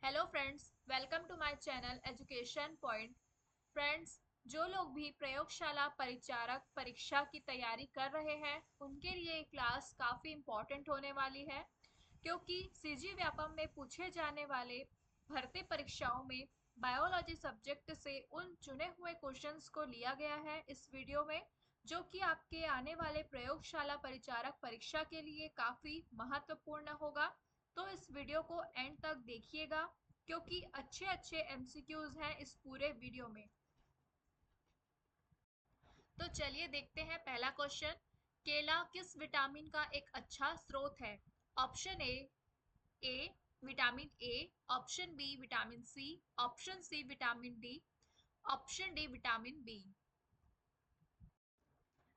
Hello friends, welcome to my channel education point. Friends, जो लोग भी प्रयोगशाला परिचारक परीक्षा की तैयारी कर रहे हैं उनके लिए ये क्लास काफ़ी इम्पोर्टेंट होने वाली है, क्योंकि सीजी व्यापम में पूछे जाने वाले भर्ती परीक्षाओं में बायोलॉजी सब्जेक्ट से उन चुने हुए क्वेश्चंस को लिया गया है इस वीडियो में, जो कि आपके आने वाले प्रयोगशाला परिचारक परीक्षा के लिए काफ़ी महत्वपूर्ण होगा। तो इस वीडियो को एंड तक देखिएगा, क्योंकि अच्छे अच्छे एमसीक्यूज हैं इस पूरे वीडियो में। तो चलिए देखते हैं पहला क्वेश्चन। केला किस विटामिन का एक अच्छा स्रोत है? Option A vitamin A, option B vitamin C, option C vitamin D, option D vitamin B.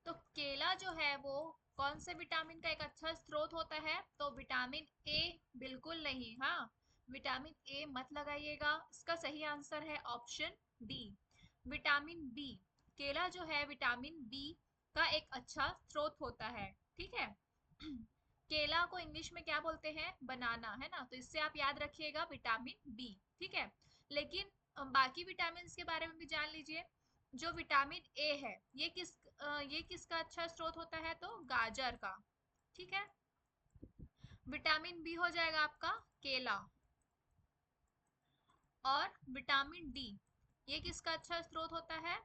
तो केला जो है वो कौन से विटामिन का एक अच्छा स्रोत होता है? तो विटामिन ए बिल्कुल नहीं। हाँ, विटामिन ए मत लगाइएगा। इसका सही आंसर है ऑप्शन डी, विटामिन बी। केला जो है विटामिन बी का एक अच्छा स्रोत होता है। ठीक है। केला को इंग्लिश में क्या बोलते हैं? बनाना, है ना। तो इससे आप याद रखिएगा विटामिन बी। ठीक है। लेकिन बाकी विटामिन के बारे में भी जान लीजिए। जो विटामिन ए है ये किसका अच्छा स्रोत होता है? तो गाजर का। ठीक है। विटामिन बी हो जाएगा आपका केला। और विटामिन डी ये किसका अच्छा स्रोत होता है?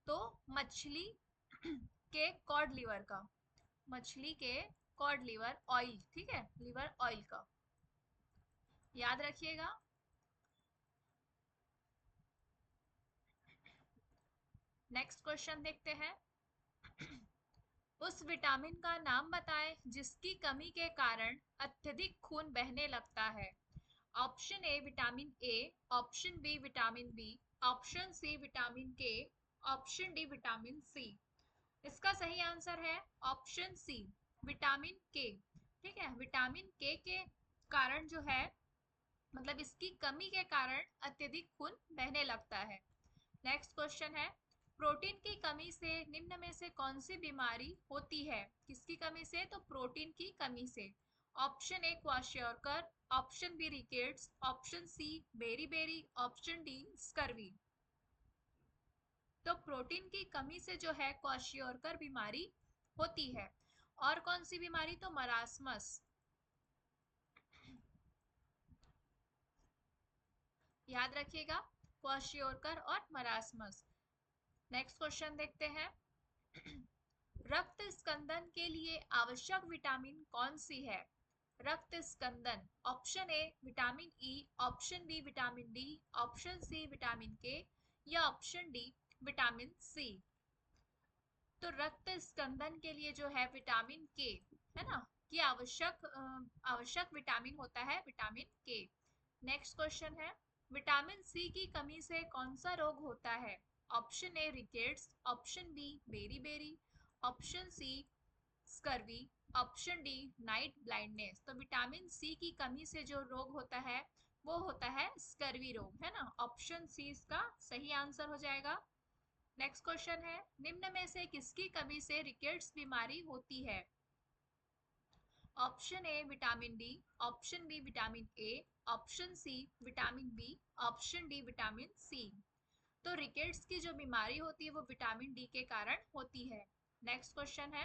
तो मछली के कॉड लिवर का। मछली के कॉड लिवर ऑयल, ठीक है, लिवर ऑयल का याद रखिएगा। नेक्स्ट क्वेश्चन देखते हैं। उस विटामिन का नाम बताएं जिसकी कमी के कारण अत्यधिक खून बहने लगता है। Option A vitamin A, option B vitamin B, option C vitamin K, option D vitamin C. इसका सही आंसर है ऑप्शन सी, विटामिन के। ठीक है। विटामिन के कारण जो है, मतलब इसकी कमी के कारण अत्यधिक खून बहने लगता है। नेक्स्ट क्वेश्चन है। प्रोटीन की कमी से निम्न में से कौन सी बीमारी होती है? किसकी कमी से? तो प्रोटीन की कमी से। Option A kwashiorkor, option B rickets, option C beriberi, option D scurvy. तो प्रोटीन की कमी से जो है क्वाशियोरकर बीमारी होती है। और कौन सी बीमारी? तो मरासमस। याद रखिएगा, क्वाशियोरकर और मरासमस। नेक्स्ट क्वेश्चन देखते हैं। रक्त स्कंदन के लिए आवश्यक विटामिन कौन सी है? रक्त स्कंदन। Option A vitamin E, option B vitamin D, option C vitamin K, या ऑप्शन डी विटामिन सी। तो रक्त स्कंदन के लिए जो है विटामिन के, है ना, कि आवश्यक विटामिन होता है विटामिन के। नेक्स्ट क्वेश्चन है। विटामिन सी की कमी से कौन सा रोग होता है? Option A rickets, option B beriberi, option C scurvy, option D night blindness. तो विटामिन सी की कमी से जो रोग होता है वो होता है स्कर्वी रोग, है ना। ऑप्शन सी इसका सही आंसर हो जाएगा। नेक्स्ट क्वेश्चन है। निम्न में से किसकी कमी से रिकेट्स बीमारी होती है? Option A vitamin D, option B vitamin A, option C vitamin B, option D vitamin C. तो रिकेट्स की जो बीमारी होती है वो विटामिन डी के कारण होती है। नेक्स्ट क्वेश्चन है।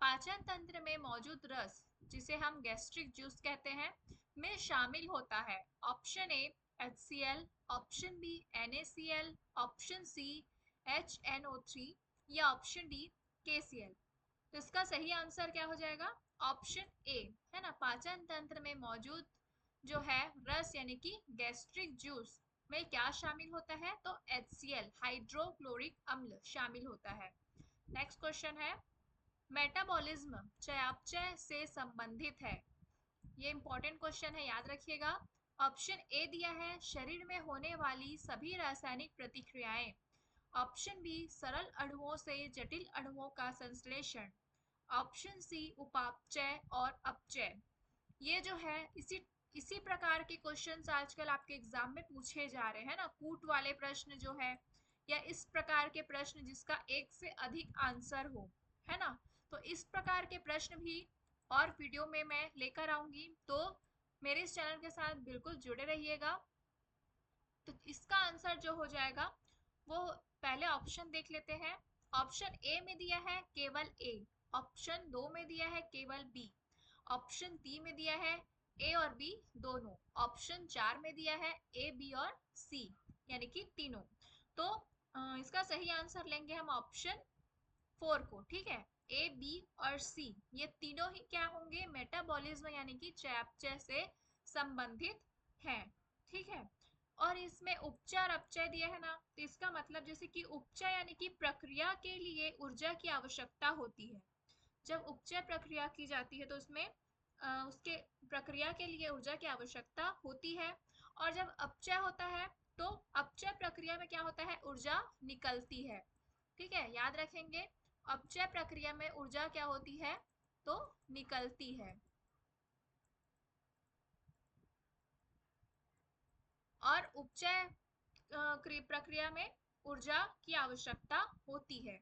पाचन तंत्र में मौजूद रस, जिसे हम गैस्ट्रिक जूस कहते हैं, में शामिल होता है। Option A HCl, option B NaCl, option C HNO3, या ऑप्शन डी KCl। तो इसका सही आंसर क्या हो जाएगा? ऑप्शन ए, है ना। पाचन तंत्र में मौजूद जो है रस यानी कि गैस्ट्रिक जूस में क्या शामिल होता है? तो HCl हाइड्रोक्लोरिक अम्ल शामिल होता है। नेक्स्ट क्वेश्चन है। मेटाबॉलिज्म चयापचय से संबंधित है। ये इंपॉर्टेंट क्वेश्चन है, याद रखिएगा। ऑप्शन ए दिया है शरीर में होने वाली सभी रासायनिक प्रतिक्रियाएं, ऑप्शन बी सरल अणुओं से जटिल अणुओं का संश्लेषण, ऑप्शन सी उपापचय और अपचय। ये जो है इसी प्रकार के क्वेश्चंस आजकल आपके एग्जाम में पूछे जा रहे हैं ना, कूट वाले प्रश्न जो है, या इस प्रकार के प्रश्न जिसका एक से अधिक आंसर हो, है ना। तो इस प्रकार के प्रश्न भी और वीडियो में मैं लेकर आऊंगी, तो मेरे इस चैनल के साथ बिल्कुल जुड़े रहिएगा। तो इसका आंसर जो हो जाएगा वो पहले ऑप्शन देख लेते हैं। ऑप्शन ए में दिया है केवल ए, ऑप्शन दो में दिया है केवल बी, ऑप्शन तीन में दिया है ए और बी दोनों, ऑप्शन चार में दिया है ए बी और सी यानी कि तीनों। तो इसका सही आंसर लेंगे हम ऑप्शन फोर को। ठीक है, ए बी और सी ये तीनों ही क्या होंगे, मेटाबॉलिज्म यानी कि चयापचय से संबंधित हैं। ठीक है, और इसमें उपचय और अपचय दिया है ना, तो इसका मतलब जैसे कि उपचय यानी कि प्रक्रिया के लिए ऊर्जा की आवश्यकता होती है। जब उपचय प्रक्रिया की जाती है तो उसमें उसके प्रक्रिया के लिए ऊर्जा की आवश्यकता होती है। और जब अपचय होता है तो अपचय प्रक्रिया में क्या होता है, ऊर्जा निकलती है। ठीक है, याद रखेंगे, अपचय प्रक्रिया में ऊर्जा क्या होती है, तो निकलती है। और उपचय प्रक्रिया में ऊर्जा की आवश्यकता होती है।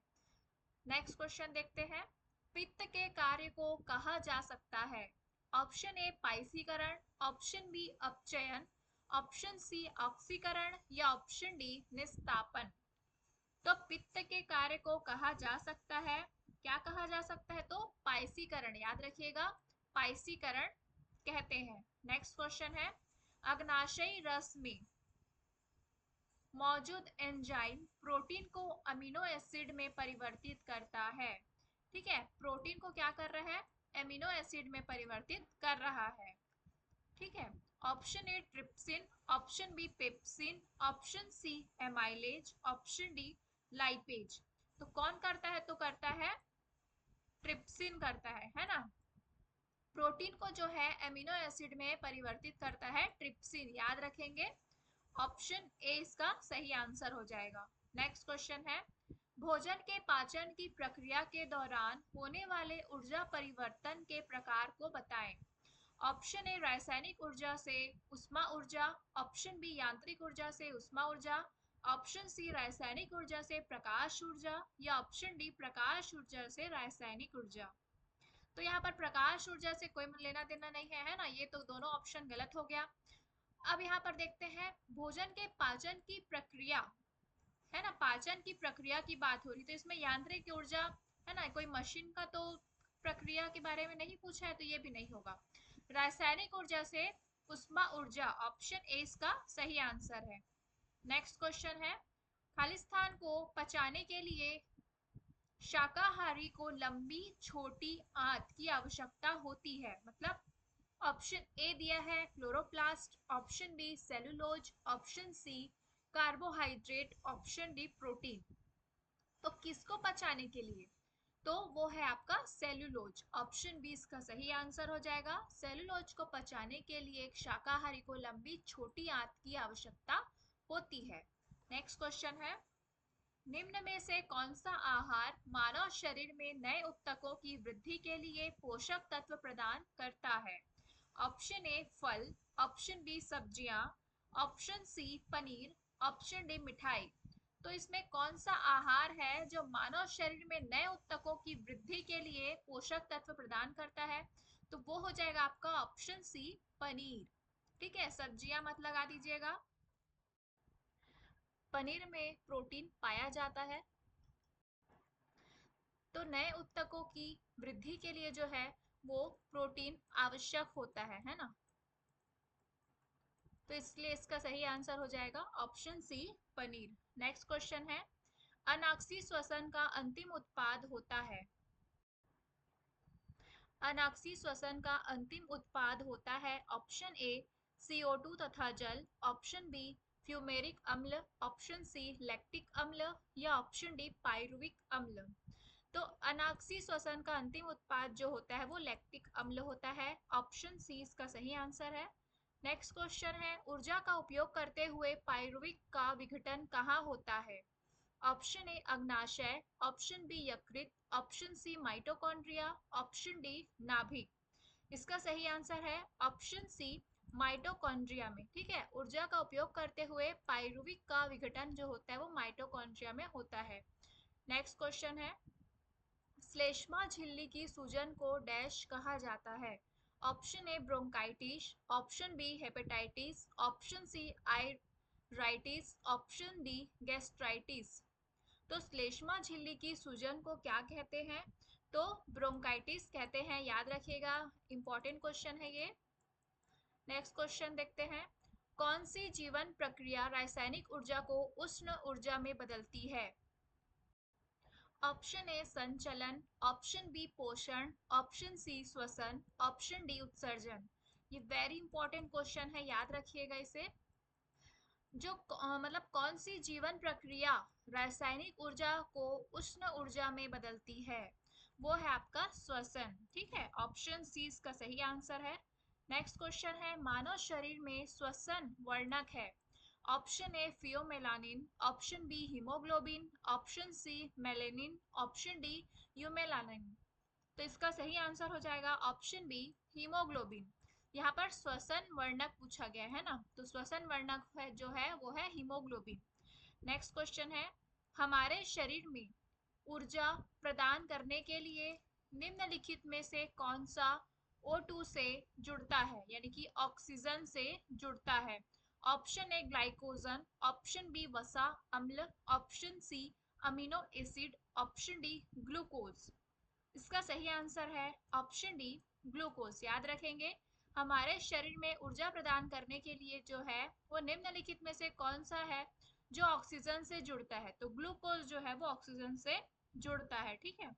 नेक्स्ट क्वेश्चन देखते हैं, पित्त के कार्य को कहा जा सकता है। ऑप्शन ए पाइसीकरण, ऑप्शन बी अपचयन, ऑप्शन सी ऑक्सीकरण या ऑप्शन डी निस्तापन। तो पित्त के कार्य को कहा जा सकता है, क्या कहा जा सकता है, तो पाइसीकरण, याद रखिएगा, पाइसीकरण कहते हैं। नेक्स्ट क्वेश्चन है, अग्नाशयी रस में मौजूद एंजाइम प्रोटीन को अमीनो एसिड में परिवर्तित करता है। ठीक है, प्रोटीन को क्या कर रहा है, एमिनो एसिड में परिवर्तित कर रहा है। ठीक है, option A trypsin, option B pepsin, option C amylase, option D lipase. तो कौन करता है, तो करता है ट्रिप्सिन करता है ना। प्रोटीन को जो है एमिनो एसिड में परिवर्तित करता है ट्रिप्सिन, याद रखेंगे, ऑप्शन ए इसका सही आंसर हो जाएगा। नेक्स्ट क्वेश्चन है, भोजन के पाचन की प्रक्रिया के दौरान होने वाले ऊर्जा परिवर्तन के प्रकार को बताएं। ऑप्शन ए रासायनिक ऊर्जा से उष्मा ऊर्जा, ऑप्शन बी यांत्रिक ऊर्जा से उष्मा ऊर्जा, ऑप्शन सी रासायनिक ऊर्जा से प्रकाश ऊर्जा या ऑप्शन डी प्रकाश ऊर्जा से रासायनिक ऊर्जा। तो यहाँ पर प्रकाश ऊर्जा से कोई लेना देना नहीं है, है ना, ये तो दोनों ऑप्शन गलत हो गया। अब यहाँ पर देखते हैं, भोजन के पाचन की प्रक्रिया, है ना, पाचन की प्रक्रिया की बात हो रही, तो इसमें यांत्रिक ऊर्जा, है ना, कोई मशीन का तो प्रक्रिया के बारे में नहीं पूछा है, तो ये भी नहीं होगा। रासायनिक ऊर्जा से उष्मा ऊर्जा, ऑप्शन ए इसका सही आंसर है। नेक्स्ट क्वेश्चन है, खालिस्तान को पचाने के लिए शाकाहारी को लंबी छोटी आंत की आवश्यकता होती है, मतलब ऑप्शन ए दिया है chloroplast, option B cellulose, option C carbohydrate, option D protein. तो किसको पचाने के लिए, तो वो है आपका सेलुलोज, ऑप्शन बी इसका सही आंसर हो जाएगा। सेलुलोज को पचाने के लिए एक शाकाहारी को लंबी छोटी आंत की आवश्यकता होती है। नेक्स्ट क्वेश्चन है, निम्न में से कौन सा आहार मानव शरीर में नए उत्तकों की वृद्धि के लिए पोषक तत्व प्रदान करता है। ऑप्शन ए फल, ऑप्शन बी सब्जियां, option C paneer, option D मिठाई। तो इसमें कौन सा आहार है जो मानव शरीर में नए उत्तकों की वृद्धि के लिए पोषक तत्व प्रदान करता है, तो वो हो जाएगा आपका ऑप्शन सी पनीर। ठीक है, सब्जियां मत लगा दीजिएगा, पनीर में प्रोटीन पाया जाता है। तो नए उत्तकों की वृद्धि के लिए जो है वो प्रोटीन आवश्यक होता है ना, तो इसलिए इसका सही आंसर हो जाएगा option C paneer. Next question है, अनाक्सी श्वसन का अंतिम उत्पाद होता है। अनाक्सी श्वसन का अंतिम उत्पाद होता है, ऑप्शन ए CO2 तथा जल, ऑप्शन बी फ्यूमेरिक अम्ल, ऑप्शन सी लैक्टिक अम्ल या ऑप्शन डी पायरुविक अम्ल। तो अनाक्सी श्वसन का अंतिम उत्पाद जो होता है वो लैक्टिक अम्ल होता है, ऑप्शन सी इसका सही आंसर है। नेक्स्ट क्वेश्चन है, ऊर्जा का उपयोग करते हुए पायरुविक का विघटन कहाँ होता है। ऑप्शन ए अग्नाशय, ऑप्शन बी यकृत, option C mitochondria, option D नाभिक। इसका सही आंसर है ऑप्शन सी माइटोकॉन्ड्रिया में। ठीक है, ऊर्जा का उपयोग करते हुए पायरुविक का विघटन जो होता है वो माइटोकॉन्ड्रिया में होता है। नेक्स्ट क्वेश्चन है, श्लेष्मा झिल्ली की सूजन को डैश कहा जाता है। Option A bronchitis, option B hepatitis, option C राइटिस, ऑप्शन डी गैस्ट्राइटिस। तो श्लेष्मा झिल्ली की सूजन को क्या कहते हैं? तो ब्रोंकाइटिस कहते हैं, याद रखिएगा, इंपॉर्टेंट क्वेश्चन है ये। नेक्स्ट क्वेश्चन देखते हैं, कौन सी जीवन प्रक्रिया रासायनिक ऊर्जा को उष्ण ऊर्जा में बदलती है? ऑप्शन ए संचलन, ऑप्शन बी पोषण, ऑप्शन सी श्वसन, ऑप्शन डी उत्सर्जन। ये वेरी इंपॉर्टेंट क्वेश्चन है, याद रखिएगा इसे। जो मतलब कौन सी जीवन प्रक्रिया रासायनिक ऊर्जा को उष्ण ऊर्जा में बदलती है, वो है आपका श्वसन। ठीक है, ऑप्शन सी इसका सही आंसर है। नेक्स्ट क्वेश्चन है, मानव शरीर में श्वसन वर्णक है? Option A pheomelanin, option B haemoglobin, option C melanin, option D eumelanin. तो इसका सही आंसर हो जाएगा ऑप्शन बी हीमोग्लोबिन। यहाँ पर श्वसन वर्णक पूछा गया है ना, तो श्वसन वर्णक है जो है वो है हीमोग्लोबिन। नेक्स्ट क्वेश्चन है, हमारे शरीर में ऊर्जा प्रदान करने के लिए निम्नलिखित में से कौन सा O2 से जुड़ता है, यानी कि ऑक्सीजन से जुड़ता है? Option A glycogen, option B वसा अम्ल, option C amino acid, option D glucose. इसका सही आंसर है ऑप्शन डी ग्लूकोज। याद रखेंगे, हमारे शरीर में ऊर्जा प्रदान करने के लिए जो है वो निम्नलिखित में से कौन सा है जो ऑक्सीजन से जुड़ता है? तो ग्लूकोज जो है वो ऑक्सीजन से जुड़ता है। ठीक है,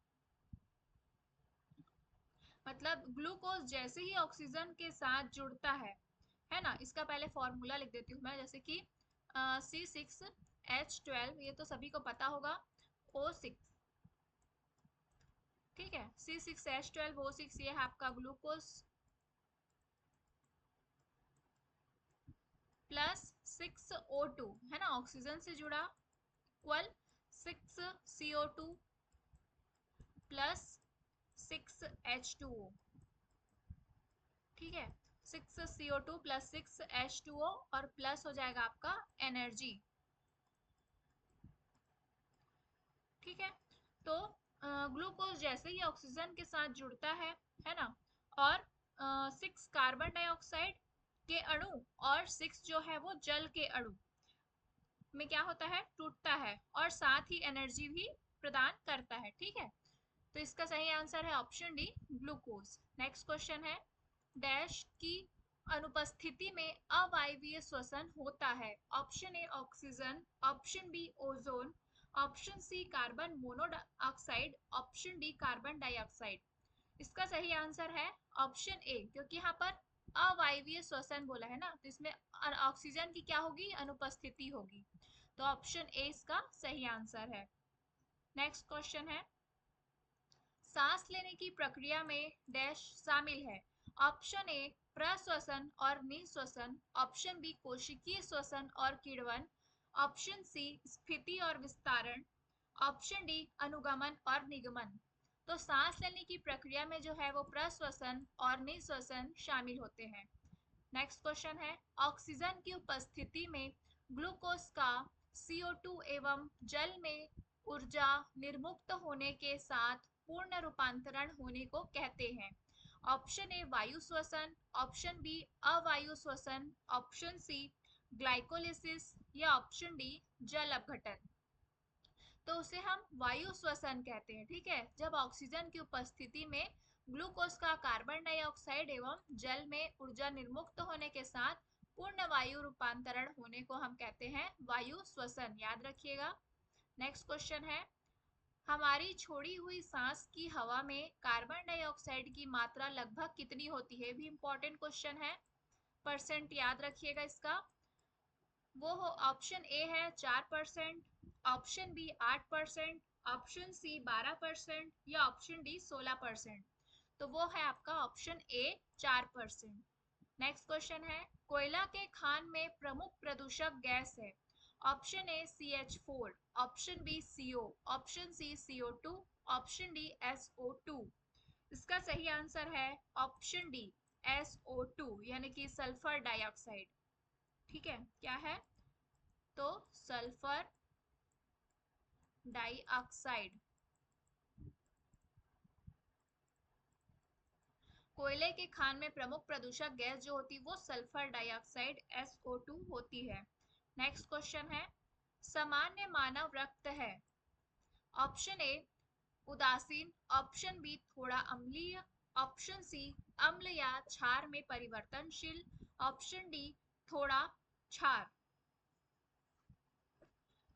मतलब ग्लूकोज जैसे ही ऑक्सीजन के साथ जुड़ता है ना, इसका पहले फॉर्मूला लिख देती हूँ मैं, जैसे कि C6H12, ये तो सभी को पता होगा, O6। ठीक है, C6H12O6 ये है आपका ग्लूकोज, प्लस 6O2 है ना, ऑक्सीजन से जुड़ा, इक्वल 6CO2 प्लस 6H2O। ठीक है, 6CO2 प्लस 6H2O और प्लस हो जाएगा आपका एनर्जी। ठीक है, तो ग्लूकोज जैसे ही ऑक्सीजन के साथ जुड़ता है ना, और 6 कार्बन डाइऑक्साइड के अणु और 6 जो है वो जल के अणु में क्या होता है, टूटता है, और साथ ही एनर्जी भी प्रदान करता है। ठीक है, तो इसका सही आंसर है option D glucose. Next question है, डैश की अनुपस्थिति में अवायवीय श्वसन होता है? Option A oxygen, option B ozone, option C carbon monoxide, option D carbon dioxide. इसका सही आंसर है ऑप्शन ए, क्योंकि यहाँ पर अवायवीय श्वसन बोला है ना, तो इसमें ऑक्सीजन की क्या होगी, अनुपस्थिति होगी। तो ऑप्शन ए इसका सही आंसर है। नेक्स्ट क्वेश्चन है, सांस लेने की प्रक्रिया में डैश शामिल है? ऑप्शन ए प्रश्वसन और निःश्वसन, ऑप्शन बी कोशिकीय श्वसन और किण्वन, ऑप्शन सी स्फीति और विस्तारण, ऑप्शन डी अनुगमन और निगमन। तो सांस लेने की प्रक्रिया में जो है वो प्रश्वसन और निःश्वसन शामिल होते हैं। नेक्स्ट क्वेश्चन है, ऑक्सीजन की उपस्थिति में ग्लूकोज का CO2 एवं जल में ऊर्जा निर्मुक्त होने के साथ पूर्ण रूपांतरण होने को कहते हैं? ऑप्शन ए वायु श्वसन, ऑप्शन बी अवायु श्वसन, ऑप्शन सी ग्लाइकोलिसिस, या ऑप्शन डी जल अपघटन। तो उसे हम वायु श्वसन कहते हैं। ठीक है, जब ऑक्सीजन की उपस्थिति में ग्लूकोज का कार्बन डाइऑक्साइड एवं जल में ऊर्जा निर्मुक्त होने के साथ पूर्ण वायु रूपांतरण होने को हम कहते हैं वायु श्वसन। याद रखिएगा। नेक्स्ट क्वेश्चन है, हमारी छोड़ी हुई सांस की हवा में कार्बन डाइऑक्साइड की मात्रा लगभग कितनी होती है? भी इंपॉर्टेंट क्वेश्चन है, परसेंट याद रखिएगा इसका। वो हो ऑप्शन ए है 4%, ऑप्शन बी 8%, ऑप्शन सी 12%, या ऑप्शन डी 16%। तो वो है आपका ऑप्शन ए 4%। नेक्स्ट क्वेश्चन है, कोयला के खान में प्रमुख प्रदूषक गैस है? Option A CH4, option B CO, option C CO2, option D SO2। इसका सही आंसर है ऑप्शन डी SO2, यानी कि सल्फर डाइऑक्साइड। ठीक है, क्या है, तो सल्फर डाइऑक्साइड। कोयले के खान में प्रमुख प्रदूषक गैस जो होती है वो सल्फर डाइऑक्साइड SO2 होती है। नेक्स्ट क्वेश्चन है, सामान्य मानव रक्त है। ऑप्शन ए उदासीन, ऑप्शन बी थोड़ा अम्लीय, ऑप्शन सी अम्ल या क्षार में परिवर्तनशील, ऑप्शन डी थोड़ा क्षार।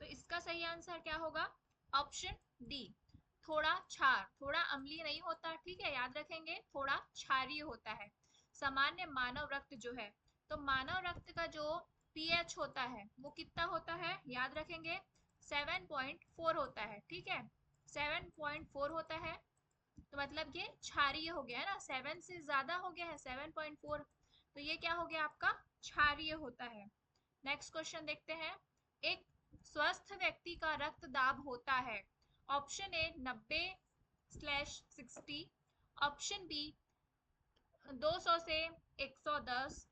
तो इसका सही आंसर क्या होगा? ऑप्शन डी, थोड़ा क्षार। थोड़ा अम्लीय नहीं होता, ठीक है, याद रखेंगे, थोड़ा क्षारीय होता है सामान्य मानव रक्त जो है। तो मानव रक्त का जो पीएच होता है वो कितना होता है, याद रखेंगे, 7.4 होता है, ठीक है, 7.4 होता है। तो मतलब ये क्षारीय हो गया है ना, 7 से ज्यादा हो गया है 7.4, तो ये क्या हो गया आपका, क्षारीय होता है। नेक्स्ट क्वेश्चन देखते हैं, एक स्वस्थ व्यक्ति का रक्त दाब होता है। ऑप्शन ए 90/60, ऑप्शन बी 200 से 110,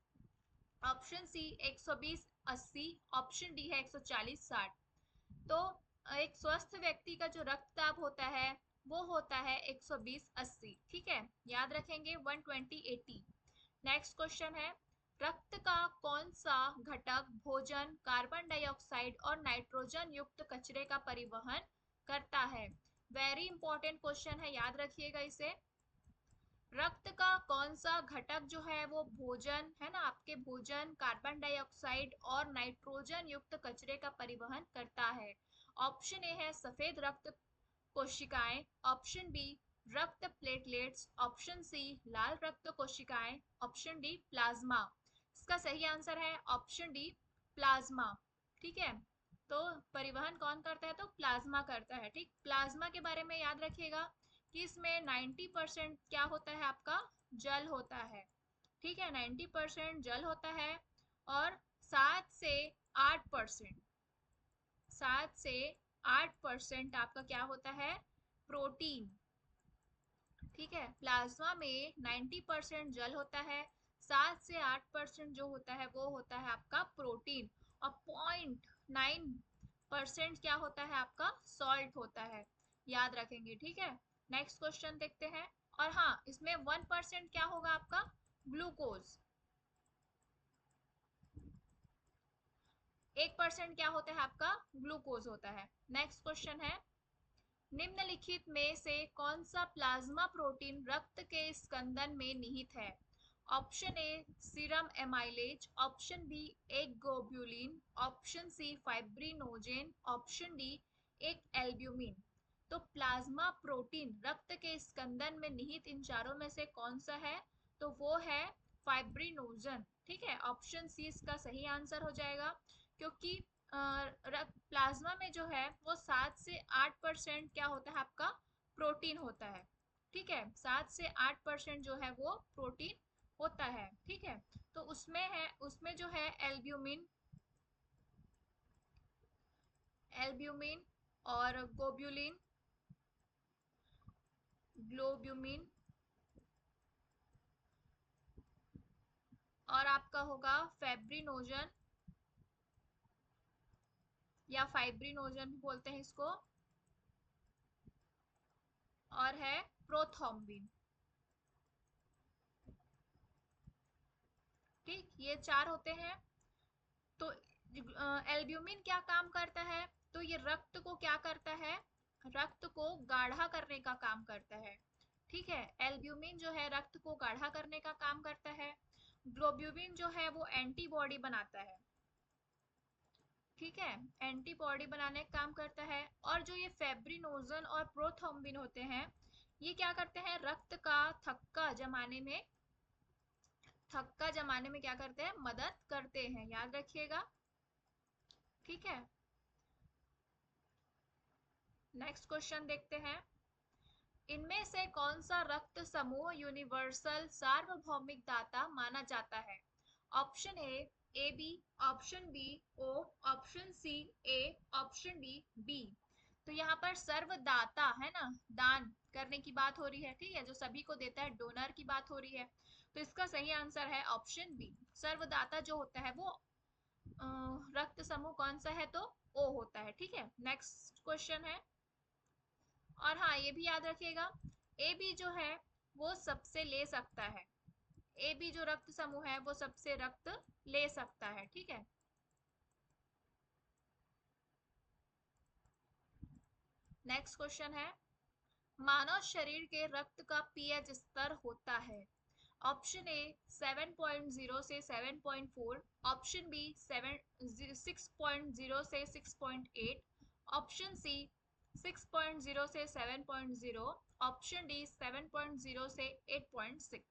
ऑप्शन सी 120/80, ऑप्शन डी है 140/60। तो एक स्वस्थ व्यक्ति का जो रक्तदाब होता है वो होता है 120/80, ठीक है, याद रखेंगे 120/80। नेक्स्ट क्वेश्चन है, रक्त का कौन सा घटक भोजन, कार्बन डाइऑक्साइड और नाइट्रोजन युक्त कचरे का परिवहन करता है? वेरी इंपॉर्टेंट क्वेश्चन है, याद रखिएगा इसे। रक्त का कौन सा घटक जो है वो भोजन है ना, आपके भोजन, कार्बन डाइऑक्साइड और नाइट्रोजन युक्त कचरे का परिवहन करता है? ऑप्शन ए है सफेद रक्त कोशिकाएं, ऑप्शन बी रक्त प्लेटलेट्स, ऑप्शन सी लाल रक्त कोशिकाएं, ऑप्शन डी प्लाज्मा। इसका सही आंसर है ऑप्शन डी प्लाज्मा, ठीक है। तो परिवहन कौन करता है, तो प्लाज्मा करता है, ठीक। प्लाज्मा के बारे में याद रखिएगा कि इसमें 90% क्या होता है आपका, जल होता है, ठीक है, 90% जल होता है। और 7 से 8%, 7 से 8% आपका क्या होता है, प्रोटीन, ठीक है। प्लाज्मा में 90% जल होता है, 7 से 8% जो होता है वो होता है आपका प्रोटीन, और 0.9% क्या होता है आपका, सॉल्ट होता है, याद रखेंगे, ठीक है। नेक्स्ट क्वेश्चन देखते हैं, और हाँ इसमें 1% क्या होगा आपका, ग्लूकोज, 1% क्या होता है आपका, ग्लूकोज होता है। नेक्स्ट क्वेश्चन है, निम्नलिखित में से कौन सा प्लाज्मा प्रोटीन रक्त के स्कंदन में निहित है? Option A serum amylase, option B एक globulin, option C fibrinogen, option D एक एल्ब्यूमिन। तो प्लाज्मा प्रोटीन रक्त के स्कंदन में निहित इन चारों में से कौन सा है, तो वो है फाइब्रिनोजन, ठीक है, ऑप्शन सी इसका सही आंसर हो जाएगा। क्योंकि प्लाज्मा में जो है वो 7 से 8% क्या होता है आपका, प्रोटीन होता है, ठीक है, 7 से 8% जो है वो प्रोटीन होता है, ठीक है। तो उसमें जो है एल्ब्यूमिन, एल्ब्यूमिन और ग्लोब्यूलिन, ग्लोब्यूमिन और आपका होगा फैब्रिनोजन या फाइब्रिनोजन भी बोलते हैं इसको, और है प्रोथ्रोम्बिन, ठीक, ये 4 होते हैं। तो एल्ब्यूमिन क्या काम करता है, तो ये रक्त को क्या करता है, रक्त को गाढ़ा करने का काम करता है, ठीक है, एल्ब्यूमिन जो है रक्त को गाढ़ा करने का काम करता है। ग्लोब्यूलिन जो है वो एंटीबॉडी बनाता है, ठीक है, एंटीबॉडी बनाने का काम करता है। और जो ये फेब्रिनोजन और प्रोथ्रोम्बिन होते हैं, ये क्या करते हैं, रक्त का थक्का जमाने में क्या करते हैं, मदद करते हैं, याद रखिएगा, ठीक है। नेक्स्ट क्वेश्चन देखते हैं, इनमें से कौन सा रक्त समूह यूनिवर्सल सार्वभौमिक दाता माना जाता है? Option A B, option B O, option C A, option D B. तो यहाँ पर सर्वदाता है ना, दान करने की बात हो रही है, ठीक है, जो सभी को देता है, डोनर की बात हो रही है। तो इसका सही आंसर है ऑप्शन बी, सर्वदाता जो होता है वो रक्त समूह कौन सा है, तो ओ होता है, ठीक है। नेक्स्ट क्वेश्चन है, और हाँ ये भी याद रखिएगा, ए बी जो है वो सबसे ले सकता है, ए बी जो रक्त समूह है वो सबसे रक्त ले सकता है, ठीक है। नेक्स्ट क्वेश्चन है, मानव शरीर के रक्त का पीएच स्तर होता है। ऑप्शन ए 7.0 से 7.4, ऑप्शन बी 6.0 से 6.8, ऑप्शन सी 6.0 से 7.0, ऑप्शन डी 7.0 से 8.6।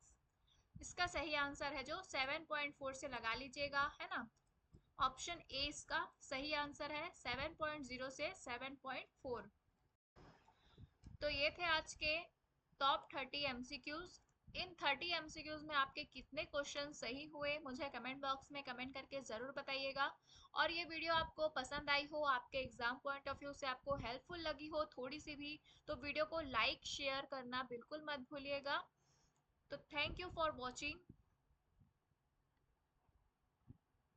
इसका सही आंसर है जो 7.4 से लगा लीजिएगा, है ना। ऑप्शन ए इसका सही आंसर है, 7.0 से 7.4। तो ये थे आज के टॉप 30 एमसीक्यूज। इन 30 एमसीक्यूज में आपके कितने क्वेश्चन सही हुए मुझे कमेंट बॉक्स में कमेंट करके ज़रूर बताइएगा। और ये वीडियो आपको पसंद आई हो, आपके एग्जाम पॉइंट ऑफ व्यू से आपको हेल्पफुल लगी हो थोड़ी सी भी, तो वीडियो को लाइक शेयर करना बिल्कुल मत भूलिएगा। तो थैंक यू फॉर वॉचिंग।